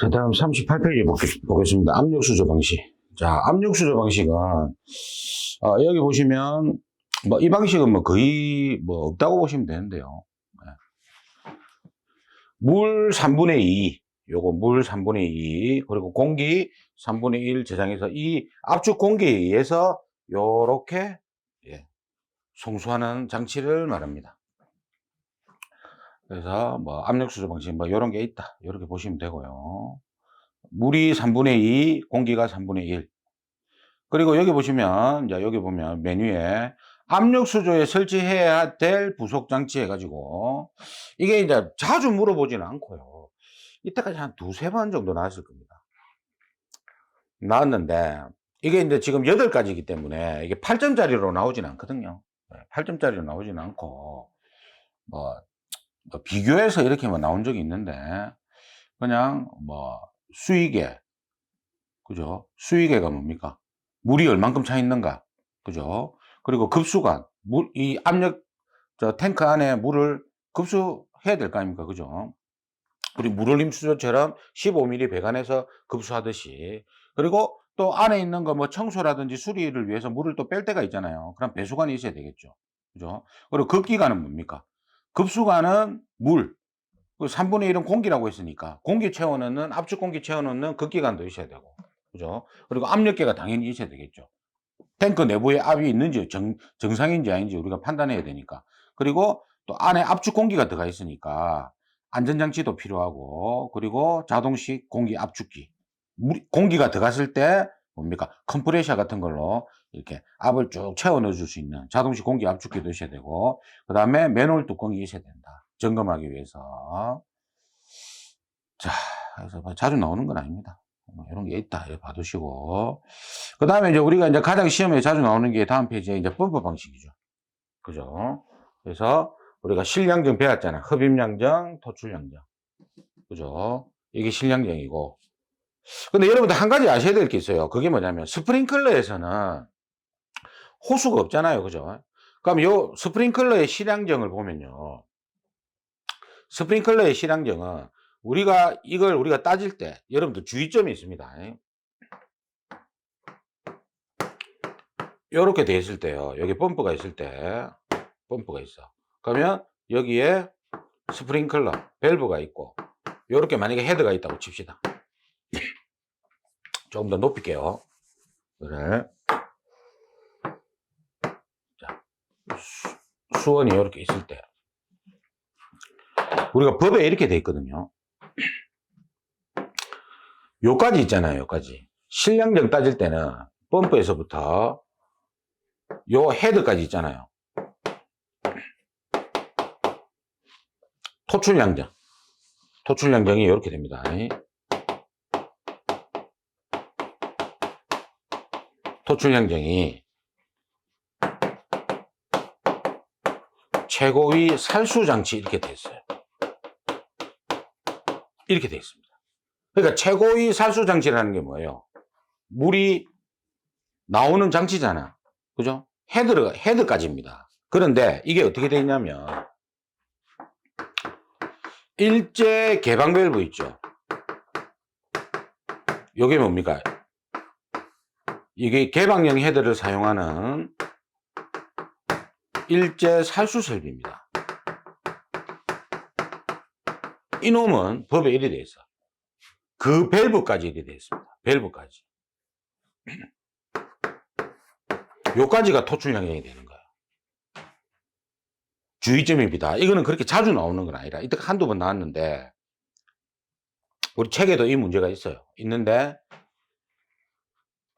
자, 다음 38페이지 보겠습니다. 압력수조 방식. 자, 압력수조 방식은, 여기 보시면, 이 방식은 거의 없다고 보시면 되는데요. 물 3분의 2, 요거 물 3분의 2, 그리고 공기 3분의 1 저장해서 이 압축 공기에 의해서 요렇게, 송수하는 장치를 말합니다. 그래서 압력수조 방식 요런 게 있다. 이렇게 보시면 되고요. 물이 3분의 2, 공기가 3분의 1. 그리고 여기 보시면, 여기 보면 메뉴에 압력수조에 설치해야 될 부속장치 해가지고, 이게 이제 자주 물어보지는 않고요. 이때까지 한 두세 번 정도 나왔을 겁니다. 나왔는데, 이게 이제 지금 8가지이기 때문에 이게 8점짜리로 나오진 않거든요. 8점짜리로 나오진 않고, 비교해서 이렇게 나온 적이 있는데, 그냥 수위계, 그죠? 수위계가 뭡니까? 물이 얼만큼 차 있는가? 그죠? 그리고 급수관, 이 압력, 탱크 안에 물을 급수해야 될 거 아닙니까? 그죠? 우리 물올림 수조처럼 15mm 배관에서 급수하듯이. 그리고 또 안에 있는 거 청소라든지 수리를 위해서 물을 또 뺄 때가 있잖아요. 그럼 배수관이 있어야 되겠죠. 그죠? 그리고 급기관은 뭡니까? 급수관은 물. 3분의 1은 공기라고 했으니까 공기 채워넣는, 압축 공기 채워넣는 급기관도 있어야 되고. 그죠? 그리고 압력계가 당연히 있어야 되겠죠. 탱크 내부에 압이 있는지 정상인지 아닌지 우리가 판단해야 되니까. 그리고 또 안에 압축 공기가 들어가 있으니까 안전장치도 필요하고, 그리고 자동식 공기 압축기. 공기가 들어갔을 때 뭡니까? 컴프레셔 같은 걸로 이렇게 압을 쭉 채워 넣어 줄 수 있는 자동식 공기 압축기도 있어야 되고, 그 다음에 맨홀 뚜껑이 있어야 된다. 점검하기 위해서. 자, 그래서 자주 나오는 건 아닙니다. 이런 게 있다. 이렇게 봐두시고. 그 다음에 이제 우리가 이제 가장 시험에 자주 나오는 게 다음 페이지에 이제 펌프 방식이죠. 그죠? 그래서 우리가 실량정 배웠잖아. 흡입량정, 토출량정. 그죠? 이게 실량정이고. 근데 여러분들 한 가지 아셔야 될 게 있어요. 그게 뭐냐면 스프링클러에서는 호수가 없잖아요. 그죠? 그럼 요 스프링클러의 실량정을 보면요. 스프링클러의 실량정은 우리가 따질 때 여러분들 주의점이 있습니다. 요렇게 돼 있을 때요. 여기 펌프가 있을 때, 펌프가 있어. 그러면 여기에 스프링클러, 밸브가 있고, 요렇게 만약에 헤드가 있다고 칩시다. 조금 더 높일게요. 그래. 자, 수원이 이렇게 있을 때. 우리가 법에 이렇게 돼 있거든요. 요까지 있잖아요. 요까지. 실량정 따질 때는 펌프에서부터 요 헤드까지 있잖아요. 토출량정. 토출량정이 이렇게 됩니다. 토출량정이 최고위 살수장치 이렇게 돼 있어요. 이렇게 돼 있습니다. 그러니까 최고위 살수장치라는 게 뭐예요? 물이 나오는 장치잖아. 그죠? 헤드까지입니다. 그런데 이게 어떻게 돼 있냐면, 일제 개방 밸브 있죠? 이게 뭡니까? 이게 개방형 헤드를 사용하는 일제 살수 설비입니다. 이놈은 법에 이래 돼 있어. 그 밸브까지 이래 돼 있습니다. 밸브까지. 요까지가 토출량정이 되는 거예요. 주의점입니다. 이거는 그렇게 자주 나오는 건 아니라, 이때 한두 번 나왔는데, 우리 책에도 이 문제가 있어요. 있는데,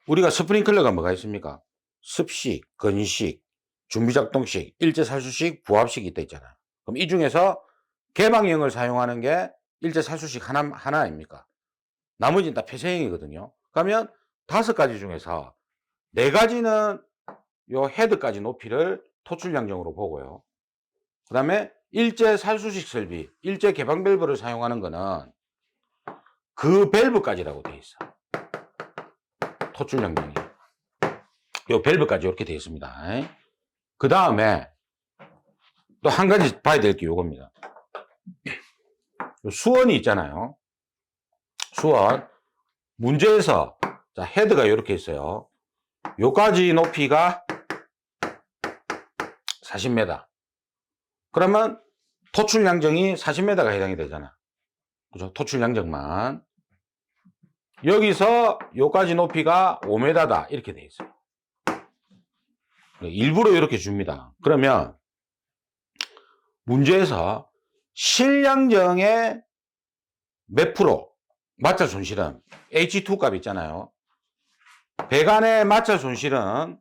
우리가 스프링클러가 뭐가 있습니까? 습식, 건식, 준비작동식, 일제살수식, 부합식이 있다 있잖아요. 그럼 이 중에서 개방형을 사용하는 게 일제살수식 하나 아닙니까? 나머지는 다 폐쇄형이거든요. 그러면 5가지 중에서 4가지는 요 헤드까지 높이를 토출량정으로 보고요. 그 다음에 일제살수식 설비, 일제 개방 밸브를 사용하는 거는 그 밸브까지라고 돼 있어. 토출량정이. 요 밸브까지 이렇게 되어 있습니다. 그 다음에 또 한 가지 봐야 될 게 요겁니다. 수원이 있잖아요. 수원. 문제에서, 자, 헤드가 이렇게 있어요. 요까지 높이가 40m. 그러면 토출 양정이 40m가 해당이 되잖아. 그죠? 토출 양정만. 여기서 요까지 높이가 5m다. 이렇게 돼 있어요. 일부러 이렇게 줍니다. 그러면 문제에서 실양정의 몇 프로 마찰 손실은 H2 값 있잖아요. 배관의 마찰 손실은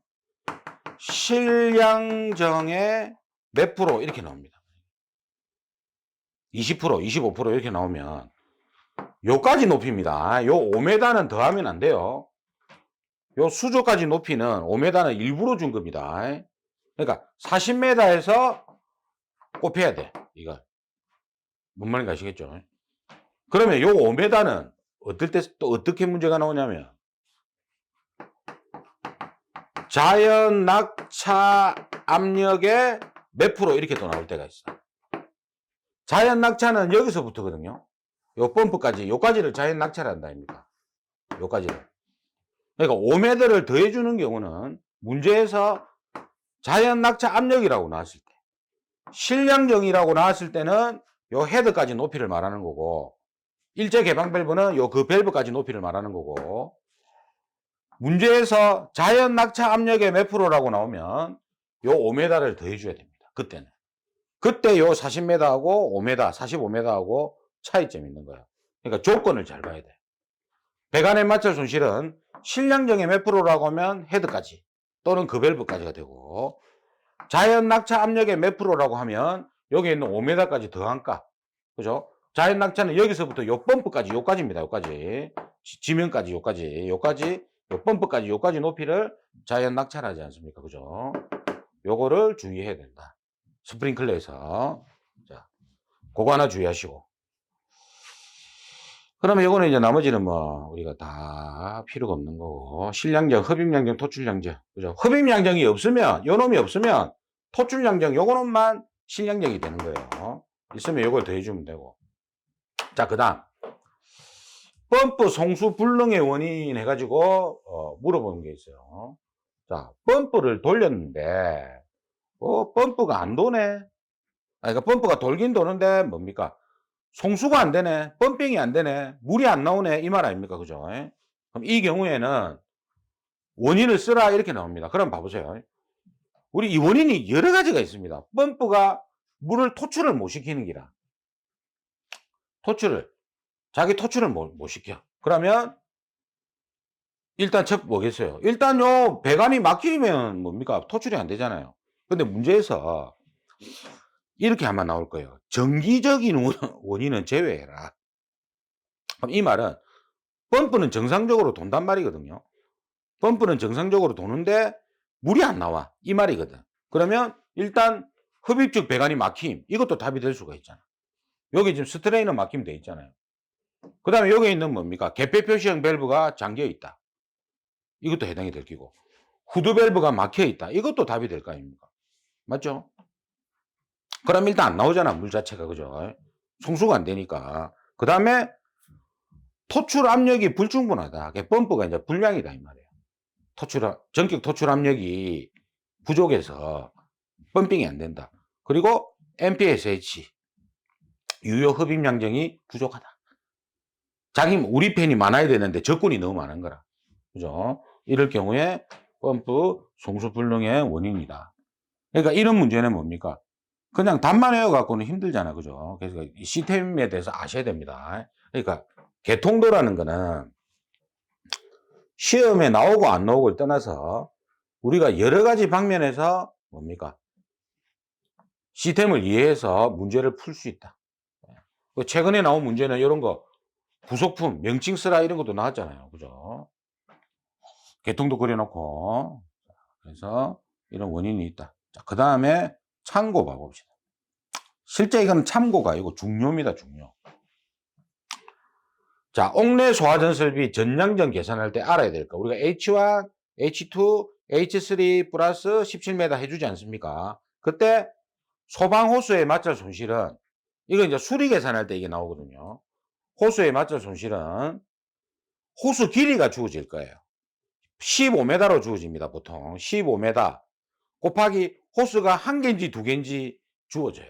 실양정의 몇 프로 이렇게 나옵니다. 20%, 25% 이렇게 나오면 요까지 높이입니다. 요 5m는 더하면 안 돼요. 요 수조까지 높이는 5m는 일부러 준 겁니다. 그러니까 40m에서 곱해야 돼. 이거 뭔 말인지 아시겠죠? 그러면 요 5m는 어떨 때 또 어떻게 문제가 나오냐면 자연 낙차 압력의 몇 프로 이렇게 또 나올 때가 있어. 자연 낙차는 여기서부터거든요. 요 펌프까지, 요까지를 자연 낙차를 한다 아닙니까? 요까지를. 그러니까 5m를 더해주는 경우는 문제에서 자연 낙차 압력이라고 나왔을 때, 실량정이라고 나왔을 때는 요 헤드까지 높이를 말하는 거고, 일제 개방 밸브는 요 그 밸브까지 높이를 말하는 거고, 문제에서 자연 낙차 압력의 몇 프로라고 나오면 요 5m를 더해줘야 됩니다. 그때는. 그때 요 40m하고 5m, 45m하고 차이점이 있는 거예요. 그러니까 조건을 잘 봐야 돼. 배관의 마찰 손실은 실량정의 몇 프로라고 하면 헤드까지 또는 그 밸브까지가 되고, 자연 낙차 압력의 몇 프로라고 하면 여기 있는 5m까지 더한 값. 그죠? 자연 낙차는 여기서부터 요 펌프까지 요까지입니다. 요까지. 지면까지 요까지. 요까지. 요 펌프까지 요까지 높이를 자연 낙차를 하지 않습니까? 그죠? 요거를 주의해야 된다. 스프링클러에서. 자, 그거 하나 주의하시고. 그러면 이거는 이제 나머지는 뭐 우리가 다 필요가 없는 거고, 실량정, 흡입량정, 토출량정. 그죠? 흡입량정이 없으면, 요 놈이 없으면 토출량정 요거놈만 실량정이 되는 거예요. 있으면 요걸 더해주면 되고. 자, 그 다음 펌프 송수 불능의 원인 해가지고 물어보는 게 있어요. 자, 펌프를 돌렸는데 펌프가 안 도네. 그러니까 펌프가 돌긴 도는데 뭡니까? 송수가 안 되네. 펌핑이 안 되네. 물이 안 나오네. 이 말 아닙니까? 그죠? 그럼 이 경우에는 원인을 쓰라 이렇게 나옵니다. 그럼 봐보세요. 우리 이 원인이 여러 가지가 있습니다. 펌프가 물을 토출을 못 시키는 기라. 자기 토출을 못 시켜. 그러면 일단 첫 뭐겠어요? 일단 요 배관이 막히면 뭡니까? 토출이 안 되잖아요. 근데 문제에서 이렇게 아마 나올 거예요. 정기적인 원인은 제외해라. 그럼 이 말은 펌프는 정상적으로 돈단 말이거든요. 펌프는 정상적으로 도는데 물이 안 나와. 이 말이거든. 그러면 일단 흡입축 배관이 막힘. 이것도 답이 될 수가 있잖아. 여기 지금 스트레이너 막힘 돼 있잖아요. 그 다음에 여기 있는 뭡니까? 개폐 표시형 밸브가 잠겨 있다. 이것도 해당이 될 끼고. 후드 밸브가 막혀 있다. 이것도 답이 될 거 아닙니까? 맞죠? 그럼 일단 안 나오잖아. 물 자체가. 그죠? 송수가 안 되니까. 그 다음에 토출 압력이 불충분하다. 펌프가 이제 불량이다. 이 말이에요. 전격 토출 압력이 부족해서 펌핑이 안 된다. 그리고 MPSH 유효 흡입 양정이 부족하다. 우리 팬이 많아야 되는데 적군이 너무 많은 거라. 그죠? 이럴 경우에 펌프 송수 불능의 원인이다. 그러니까 이런 문제는 뭡니까? 그냥 답만 외워갖고는 힘들잖아. 그죠? 그래서 이 시스템에 대해서 아셔야 됩니다. 그러니까 개통도라는 거는 시험에 나오고 안 나오고를 떠나서 우리가 여러 가지 방면에서 뭡니까? 시스템을 이해해서 문제를 풀 수 있다. 최근에 나온 문제는 이런 거 부속품, 명칭 쓰라 이런 것도 나왔잖아요. 그죠? 개통도 그려놓고. 그래서 이런 원인이 있다. 자, 그 다음에 참고 봐봅시다. 실제 이건 참고가 아니고 중요입니다. 중요. 자, 옥내 소화전 설비 전량전 계산할 때 알아야 될 거. 우리가 H1, H2, H3 플러스 17m 해주지 않습니까? 그때 소방호수의 마찰 손실은 이거 이제 수리 계산할 때 이게 나오거든요. 호수의 마찰 손실은 호수 길이가 주어질 거예요. 15m로 주어집니다. 보통 15m 곱하기 호수가 1개인지 2개인지 주어져요.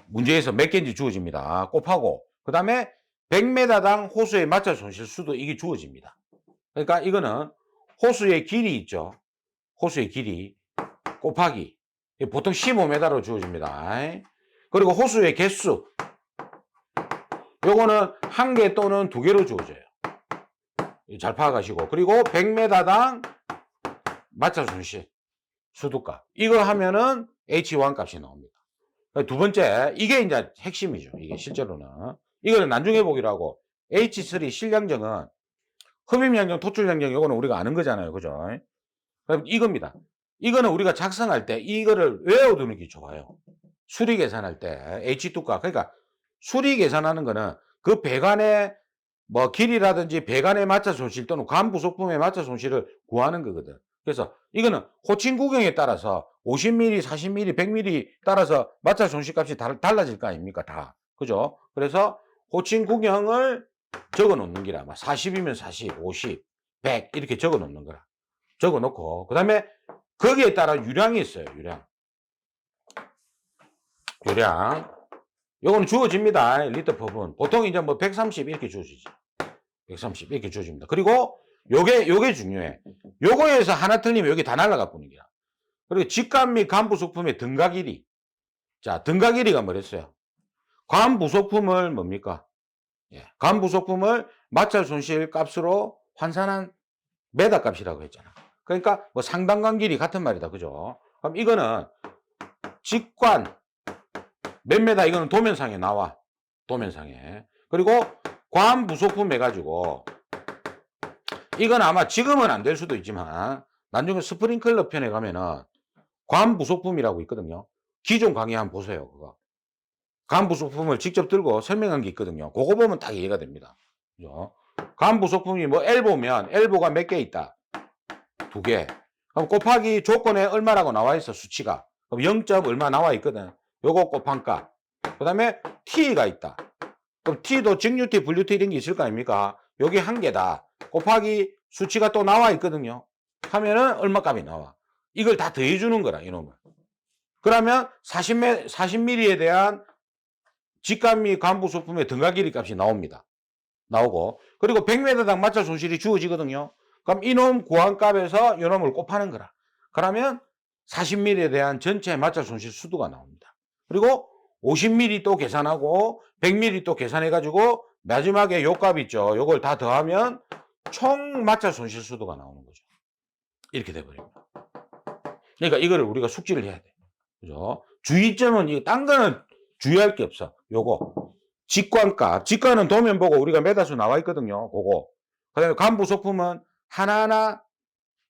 문제에서 몇 개인지 주어집니다. 곱하고 그 다음에 100m당 호수의 마찰 손실 수도 이게 주어집니다. 그러니까 이거는 호수의 길이 있죠. 호수의 길이 곱하기 보통 15m로 주어집니다. 그리고 호수의 개수 요거는 1개 또는 2개로 주어져요. 잘 파악하시고 그리고 100m당 마찰 손실 수도값 이거 하면은 H1 값이 나옵니다. 두 번째 이게 이제 핵심이죠. 이게 실제로는 이거는 나중에 보기라고 H3 실량정은 흡입량정, 토출량정 이거는 우리가 아는 거잖아요. 그죠? 그럼 이겁니다. 이거는 우리가 작성할 때 이거를 외워두는 게 좋아요. 수리 계산할 때 H2값 그러니까 수리 계산하는 거는 그 배관의 뭐 길이라든지 배관의 마찰 손실 또는 관 부속품의 마찰 손실을 구하는 거거든. 그래서 이거는 호칭 구경에 따라서 50mm, 40mm, 100mm 따라서 마찰 손실 값이 달라질 거 아닙니까? 다. 그죠? 그래서 호칭 구경을 적어 놓는 기라. 40이면 40, 50, 100 이렇게 적어 놓는 거라. 적어 놓고 그다음에 거기에 따라 유량이 있어요. 유량. 요거는 주어집니다. 리터 퍼분. 보통 이제 뭐 130 이렇게 주어지지. 130 이렇게 주어집니다. 그리고 요게 중요해. 요거에서 하나 틀리면 여기 다 날아가 뿌는 거야. 그리고 직관 및 관 부속품의 등가 길이. 자, 등가 길이가 뭐랬어요? 관 부속품을 뭡니까? 예, 관 부속품을 마찰 손실 값으로 환산한 메다 값이라고 했잖아. 그러니까 뭐 상단관 길이 같은 말이다. 그죠? 그럼 이거는 직관 몇 메다 이거는 도면상에 나와. 도면상에. 그리고 관 부속품 해가지고 이건 아마 지금은 안 될 수도 있지만 나중에 스프링클러 편에 가면은 관 부속품이라고 있거든요. 기존 강의 한번 보세요. 그거. 관 부속품을 직접 들고 설명한 게 있거든요. 그거 보면 딱 이해가 됩니다. 그죠? 관 부속품이 뭐 엘보면 엘보가 몇 개 있다. 2개. 그럼 곱하기 조건에 얼마라고 나와 있어 수치가. 그럼 0. 얼마 나와 있거든. 요거 곱한 값. 그 다음에 T가 있다. 그럼 T도 직류T, 분류T 이런 게 있을 거 아닙니까? 여기 1개다. 곱하기 수치가 또 나와 있거든요. 하면은 얼마 값이 나와. 이걸 다 더해주는 거라, 이놈을. 그러면 40mm에 대한 직관 및 관 부속품의 등가 길이 값이 나옵니다. 나오고. 그리고 100m당 마찰 손실이 주어지거든요. 그럼 이놈 구한값에서 이놈을 곱하는 거라. 그러면 40mm에 대한 전체 마찰 손실 수도가 나옵니다. 그리고 50mm 또 계산하고 100mm 또 계산해가지고 마지막에 요 값 있죠. 요걸 다 더하면 총 마찰 손실 수도가 나오는 거죠. 이렇게 돼버립니다. 그러니까 이거를 우리가 숙지를 해야 돼. 그죠? 주의점은 이거 딴 거는 주의할 게 없어. 요거 직관값. 직관은 도면 보고 우리가 메다수 나와 있거든요. 그거. 그다음에 관 부속품은 하나하나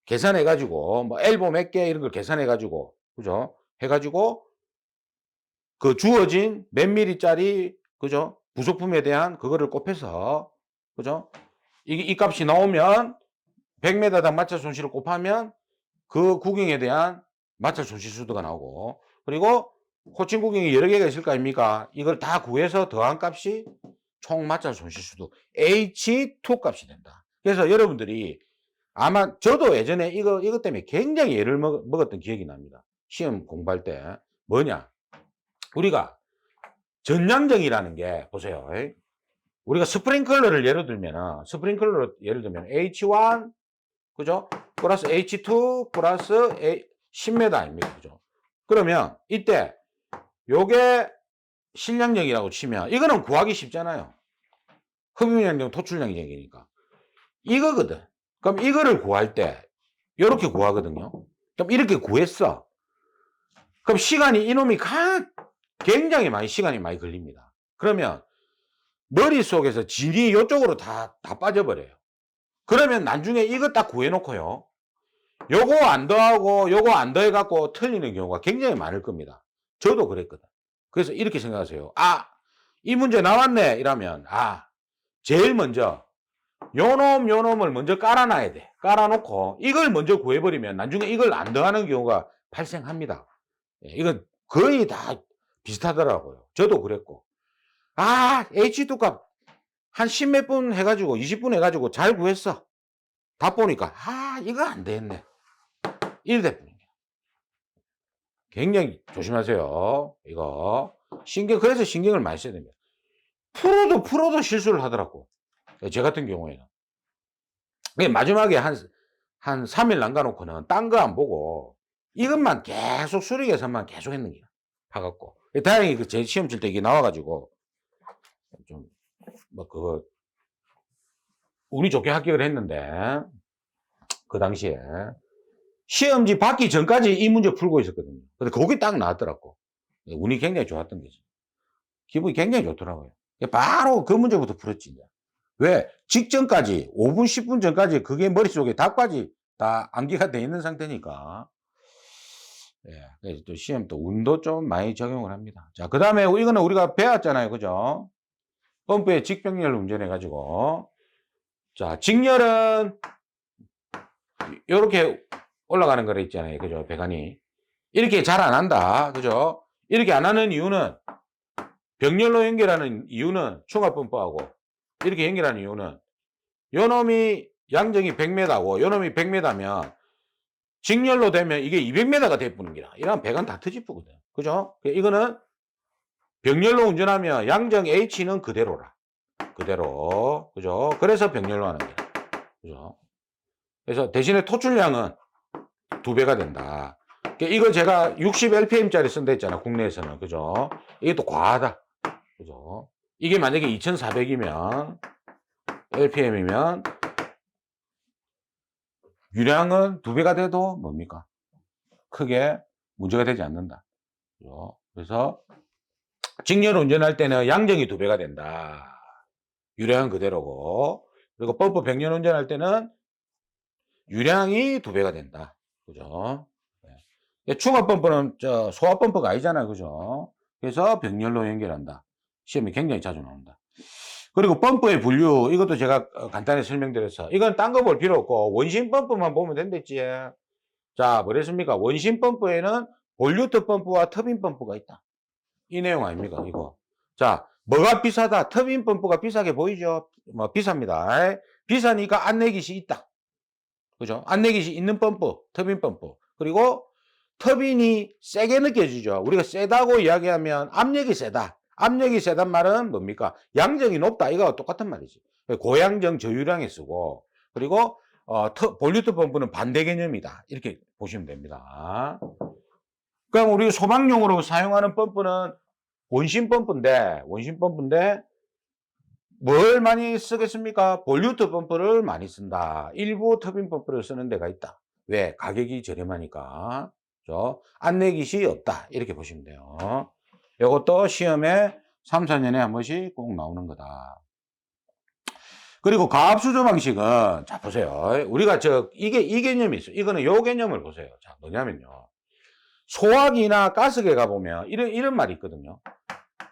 계산해가지고 뭐 엘보 몇 개 이런 걸 계산해가지고 그죠? 해가지고 그 주어진 몇 미리짜리 그죠? 부속품에 대한 그거를 곱해서 그죠? 이 값이 나오면 100m당 마찰 손실을 곱하면 그 구경에 대한 마찰 손실 수도가 나오고 그리고 호칭 구경이 여러 개가 있을 거 아닙니까? 이걸 다 구해서 더한 값이 총 마찰 손실 수도 H2 값이 된다. 그래서 여러분들이 아마 저도 예전에 이것 때문에 굉장히 예를 먹었던 기억이 납니다. 시험 공부할 때 뭐냐? 우리가 전량정이라는 게 보세요. 우리가 스프링클러를 예를 들면 H1 그죠? 플러스 H2 플러스 10m 아닙니까? 그죠? 그러면 이때 요게 실량정이라고 치면 이거는 구하기 쉽잖아요. 흡입량정, 토출량정이니까. 이거거든. 그럼 이거를 구할 때 이렇게 구하거든요. 그럼 이렇게 구했어. 그럼 시간이 이놈이 굉장히 시간이 많이 걸립니다. 그러면 머릿속에서 진이 이쪽으로 다 빠져버려요. 그러면 나중에 이거 딱 구해놓고요. 요거 안 더하고 요거 안 더해갖고 틀리는 경우가 굉장히 많을 겁니다. 저도 그랬거든. 그래서 이렇게 생각하세요. 이 문제 나왔네 이러면 제일 먼저 요놈을 먼저 깔아놔야 돼. 깔아놓고 이걸 먼저 구해버리면 나중에 이걸 안 더하는 경우가 발생합니다. 이건 거의 다 비슷하더라고요. 저도 그랬고 H2 값 한 10 몇 분 해가지고 20분 해가지고 잘 구했어. 다 보니까 이거 안 되겠네. 이래 돼버린 거야. 굉장히 조심하세요. 이거 그래서 신경을 많이 써야 됩니다. 프로도 실수를 하더라고. 제 같은 경우에는 마지막에 한 3일 남겨놓고는 딴 거 안 보고 이것만 계속 수리 계산만 계속 했는 거야. 봐갖고 다행히 제 시험 칠 때 이게 나와가지고 좀 뭐 그거 운이 좋게 합격을 했는데, 그 당시에 시험지 받기 전까지 이 문제 풀고 있었거든요. 근데 거기 딱 나왔더라고. 운이 굉장히 좋았던 거지. 기분이 굉장히 좋더라고요. 바로 그 문제부터 풀었지. 이제. 왜? 직전까지 5분 10분 전까지 그게 머릿속에 답까지 다 암기가 돼 있는 상태니까. 그래서 또 시험 또 운도 좀 많이 적용을 합니다. 자, 그 다음에 이거는 우리가 배웠잖아요. 그죠? 펌프에 직병렬 운전해 가지고, 자, 직렬은 이렇게 올라가는 거라 있잖아요. 그죠? 배관이. 이렇게 잘 안 한다. 그죠? 이렇게 안 하는 이유는, 병렬로 연결하는 이유는 충합펌프하고 이렇게 연결하는 이유는 요 놈이 양정이 100m고 요 놈이 100m면 직렬로 되면 이게 200m가 돼버린 거야. 이러면 배관 다 터지거든. 그죠? 이거는 병렬로 운전하면 양정 H는 그대로라. 그대로. 그죠? 그래서 병렬로 하는 거야. 그죠? 그래서 대신에 토출량은 2배가 된다. 이거 제가 60lpm짜리 쓴다 했잖아. 국내에서는. 그죠? 이게 또 과하다. 그죠? 이게 만약에 2400이면, lpm이면, 유량은 2배가 돼도 뭡니까? 크게 문제가 되지 않는다. 그죠? 그래서, 직렬 운전할 때는 양정이 2배가 된다. 유량은 그대로고, 그리고 펌프 병렬 운전할 때는 유량이 2배가 된다. 그죠? 충합 펌프는 소합 펌프가 아니잖아요. 그죠? 그래서 병렬로 연결한다. 시험이 굉장히 자주 나온다. 그리고 펌프의 분류, 이것도 제가 간단히 설명드렸어. 이건 딴 거 볼 필요 없고 원심 펌프만 보면 된댔지. 자, 뭐랬습니까? 원심 펌프에는 볼류트 펌프와 터빈 펌프가 있다. 이 내용 아닙니까? 이거. 자, 뭐가 비싸다? 터빈 펌프가 비싸게 보이죠? 뭐 비쌉니다. 비싸니까 안내깃이 있다. 그죠? 안내깃이 있는 펌프, 터빈 펌프. 그리고 터빈이 세게 느껴지죠. 우리가 세다고 이야기하면 압력이 세다. 압력이 세단 말은 뭡니까? 양정이 높다. 이거와 똑같은 말이지. 고양정 저유량에 쓰고, 그리고 볼류트 펌프는 반대 개념이다. 이렇게 보시면 됩니다. 그럼 우리 소방용으로 사용하는 펌프는 원심 펌프인데 뭘 많이 쓰겠습니까? 볼류트 펌프를 많이 쓴다. 일부 터빈 펌프를 쓰는 데가 있다. 왜? 가격이 저렴하니까. 안내깃이 없다. 이렇게 보시면 돼요. 이것도 시험에 3, 4년에 한 번씩 꼭 나오는 거다. 그리고 가압수조 방식은, 자, 보세요. 우리가 이 개념이 있어요. 이거는 요 개념을 보세요. 자, 뭐냐면요. 소화기나 가스계 가보면 이런 말이 있거든요.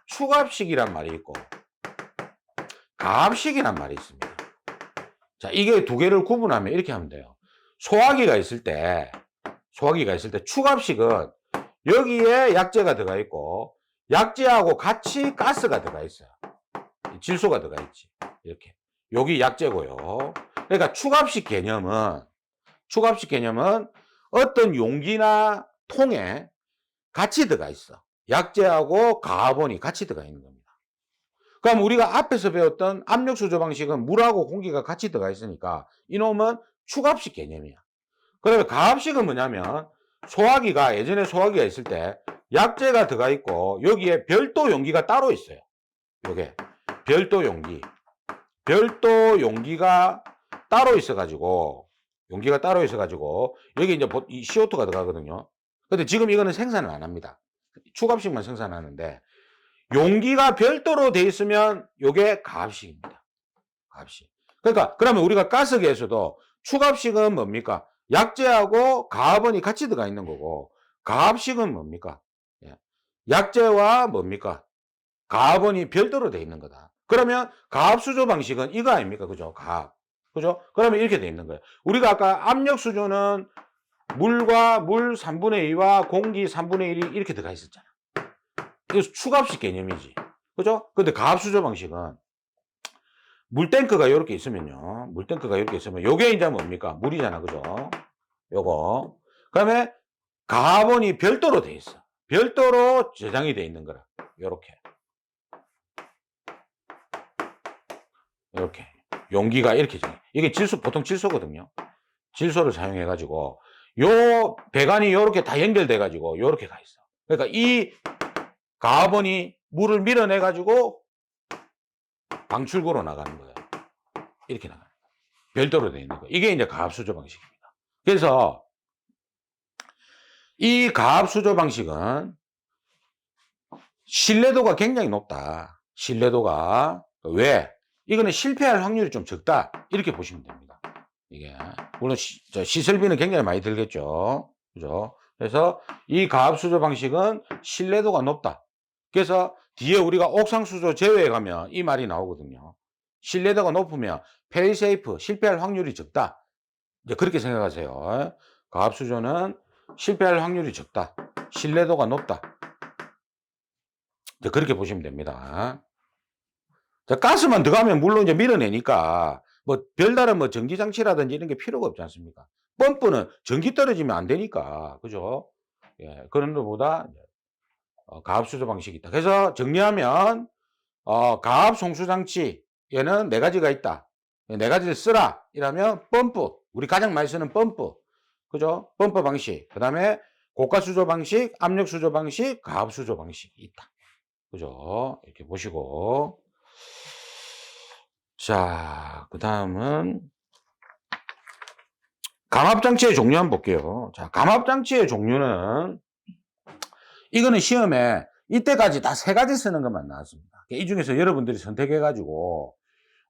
축압식이란 말이 있고, 가압식이란 말이 있습니다. 자, 이게 두 개를 구분하면 이렇게 하면 돼요. 소화기가 있을 때 축압식은 여기에 약재가 들어가 있고 약재하고 같이 가스가 들어가 있어요. 질소가 들어가 있지. 이렇게. 여기 약재고요. 그러니까 축압식 개념은 어떤 용기나 통에 같이 들어가 있어. 약재하고 가아본이 같이 들어가 있는 겁니다. 그럼 우리가 앞에서 배웠던 압력수조 방식은 물하고 공기가 같이 들어가 있으니까 이놈은 축압식 개념이야. 그러면 가압식은 뭐냐면 예전에 소화기가 있을 때 약재가 들어가 있고 여기에 별도 용기가 따로 있어요. 요게 별도 용기가 따로 있어가지고 여기 이제 이 CO2가 들어가거든요. 근데 지금 이거는 생산을 안 합니다. 축압식만 생산하는데 용기가 별도로 돼 있으면 요게 가압식입니다. 가압식. 그러니까 그러면 우리가 가스계에서도 축압식은 뭡니까? 약재하고 가압원이 같이 들어가 있는 거고 가압식은 뭡니까? 약재와 뭡니까? 가압원이 별도로 돼 있는 거다. 그러면 가압수조 방식은 이거 아닙니까? 그죠? 가압. 그죠? 그러면 이렇게 돼 있는 거예요. 우리가 아까 압력수조는 물과 물 3분의 2와 공기 3분의 1이 이렇게 들어가 있었잖아. 이거 축압식 개념이지. 그죠? 근데 가압수조 방식은 물탱크가 요렇게 있으면요. 물탱크가 이렇게 있으면 요게 이제 뭡니까? 물이잖아. 그죠? 요거. 그다음에 가번이 별도로 돼 있어. 별도로 저장이 돼 있는 거라. 요렇게. 요렇게. 용기가 이렇게 정해. 이게 질소, 보통 질소거든요. 질소를 사용해 가지고 요 배관이 요렇게 다 연결돼 가지고 요렇게 가 있어. 그러니까 이 가번이 물을 밀어내 가지고 방출구로 나가는 거예요. 이렇게 나가는 거예요. 별도로 돼 있는 거예요. 이게 이제 가압 수조 방식입니다. 그래서 이 가압 수조 방식은 신뢰도가 굉장히 높다. 신뢰도가. 왜? 이거는 실패할 확률이 좀 적다. 이렇게 보시면 됩니다. 이게. 물론 시설비는 굉장히 많이 들겠죠. 그죠? 그래서 이 가압 수조 방식은 신뢰도가 높다. 그래서 뒤에 우리가 옥상 수조 제외에 가면 이 말이 나오거든요. 신뢰도가 높으면 페일 세이프, 실패할 확률이 적다. 이제 그렇게 생각하세요. 가압 수조는 실패할 확률이 적다. 신뢰도가 높다. 이제 그렇게 보시면 됩니다. 자, 가스만 들어가면 물론 이제 밀어내니까 뭐 별다른 뭐 전기장치라든지 이런 게 필요가 없지 않습니까? 펌프는 전기 떨어지면 안 되니까. 그죠? 예, 그런 것보다 가압 수조 방식이 있다. 그래서 정리하면 가압 송수장치 얘는 네 가지가 있다. 네 가지를 쓰라. 이라면 펌프. 우리 가장 많이 쓰는 펌프. 그죠? 펌프 방식. 그다음에 고가 수조 방식, 압력 수조 방식, 가압 수조 방식이 있다. 그죠? 이렇게 보시고. 자, 그 다음은 감압장치의 종류 한번 볼게요. 자, 감압장치의 종류는 이거는 시험에 이때까지 다 세 가지 쓰는 것만 나왔습니다. 이 중에서 여러분들이 선택해가지고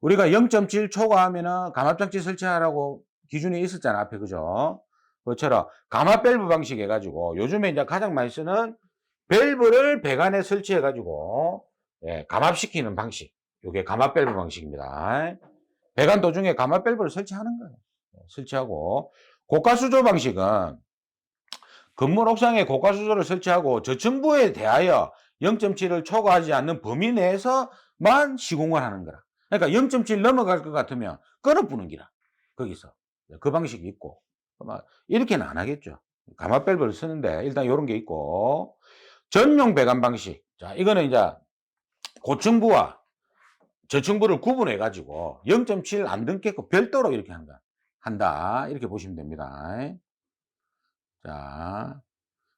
우리가 0.7 초과하면은 감압장치 설치하라고 기준이 있었잖아, 앞에. 그죠? 그것처럼 감압 밸브 방식 해가지고 요즘에 이제 가장 많이 쓰는 밸브를 배관에 설치해가지고 예, 감압시키는 방식. 이게 감압 밸브 방식입니다. 배관 도중에 감압 밸브를 설치하는 거예요. 설치하고 고가 수조 방식은 건물 옥상에 고가 수조를 설치하고 저층부에 대하여 0.7을 초과하지 않는 범위 내에서만 시공을 하는 거라. 그러니까 0.7 넘어갈 것 같으면 끊어부는 기라. 거기서 그 방식이 있고 이렇게는 안 하겠죠. 감압 밸브를 쓰는데 일단 이런 게 있고 전용 배관 방식. 자, 이거는 이제 고층부와 저층부를 구분해 가지고 0.7 안 등겠고 별도로 이렇게 한다. 이렇게 보시면 됩니다. 자,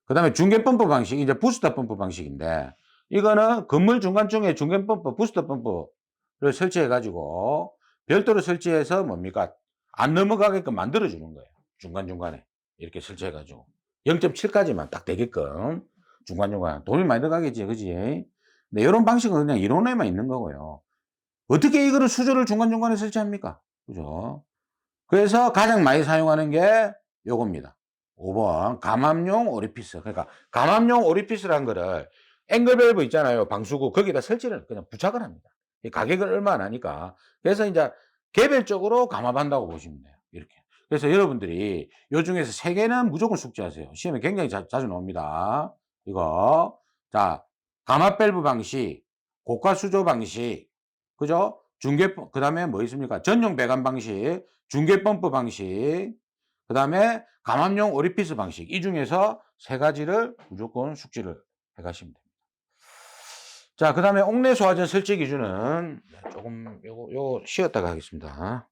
그 다음에 중계 펌프 방식, 이제 부스터 펌프 방식인데 이거는 건물 중간중에 중계 펌프, 부스터 펌프를 설치해 가지고 별도로 설치해서 뭡니까? 안 넘어가게끔 만들어 주는 거예요. 중간중간에 이렇게 설치해 가지고 0.7까지만 딱 되게끔 중간중간. 돈이 많이 들어가겠지, 그지? 근데 이런 방식은 그냥 이론에만 있는 거고요. 어떻게 이거를 수조를 중간중간에 설치합니까? 그죠? 그래서 가장 많이 사용하는 게 요겁니다. 5번 감압용 오리피스. 그러니까 감압용 오리피스라는 거를 앵글 밸브 있잖아요. 방수구 거기다 설치를 그냥 부착을 합니다. 이 가격을 얼마 안 하니까. 그래서 이제 개별적으로 감압한다고 보시면 돼요. 이렇게. 그래서 여러분들이 요 중에서 세 개는 무조건 숙지하세요. 시험에 굉장히 자주 나옵니다. 이거. 자, 감압 밸브 방식, 고가 수조 방식, 그죠? 그 다음에 뭐 있습니까? 전용 배관 방식, 중계 펌프 방식, 그 다음에 감압용 오리피스 방식. 이 중에서 세 가지를 무조건 숙지를 해 가시면 됩니다. 자, 그 다음에 옥내 소화전 설치 기준은 조금 요거 쉬었다가 하겠습니다.